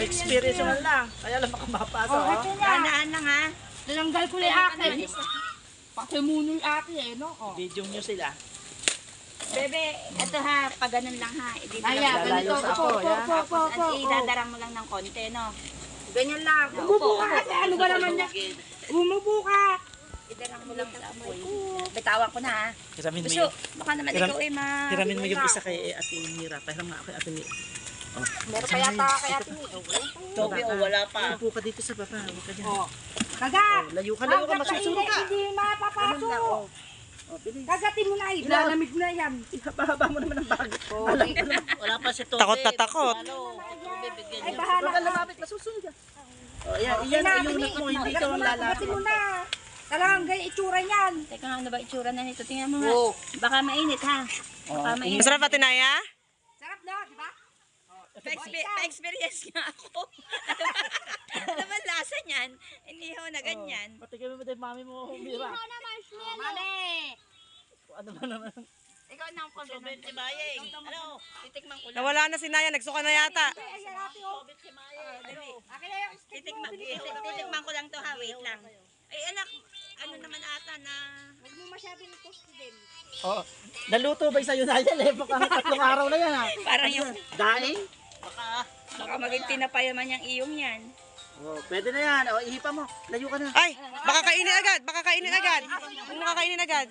May experience naman lang. Kaya lang baka makapasok. Oh, ito na. Danaan lang ha. Nalanggal ko na yung akin. Pakimuno yung akin eh, no? Oh. Video nyo sila. Bebe, ito ha, pag ganun lang ha. Hindi mo Ayan, lang ganito. sa Opo, ako, yan. opo, opo, opo. idadarang mo lang ng konti, no? Ganyan lang. Umupo ka kasi ano ba naman niya? Umupo ka. Idarang mo lang sa apoy. Bitawan ko na ha. Hiramin mo Gusto, yung, baka naman Hiram- ikaw eh hiramin mo yung isa kay Ate Mira. Pahiram nga ako kay Ate Mira. Oh. Meron pa yata kaya tinito. Toby, oh, wala pa. Upo ka dito sa baba. Huwag ka dyan. Oh. Kagat! Layo ka, masusunod ka. Hindi mapapasok. Oh, bilis. Kagatin mo na, ilalamig na yan. Haba mo naman ang bag. Wala pa si Toby. Takot na takot. Ano, Toby, bigyan Ay, niyo. bahala Huwag ka ka. lumapit, masusunod ka. Oh, yan ang unit mo, hindi ka ang lalaki. Kagatin mo na. Talagang ganyan itsura niyan. Teka nga, ano ba itsura na nito? Tingnan mo nga. Oh. Baka mainit ha. Baka mainit. Masarap ba tinaya? Sarap na, di ba? Pa-experience nga ako. Ano ba lasa niyan? Hindi ho na ganyan. Patikin mo din mami mo, Mira. Mami! Ano ba naman? Ikaw na ang Toby, si Mayeng. Ano? titikman ko lang. Nawala na si Naya, nagsuka na yata. Ay, ate, oh. Toby, si Mayeng. Dali. Akin na yung stick mo. Titikman ko lang to ha. Wait lang. Ay anak, ano naman ata na... Huwag mo masyadong toast din. Oh, naluto ba sa'yo na yan? Baka 3 araw na yan ha. Parang yung... Daing? Baka maging tinapayaman yung iyong yan. Oh, pwede na yan. Oh, ihipa mo. Layo ka na. Ay, baka kainin agad, baka kainin agad. Kung makakainin agad.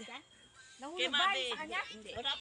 Nahulog Kay ba Mami. sa kanya? Wala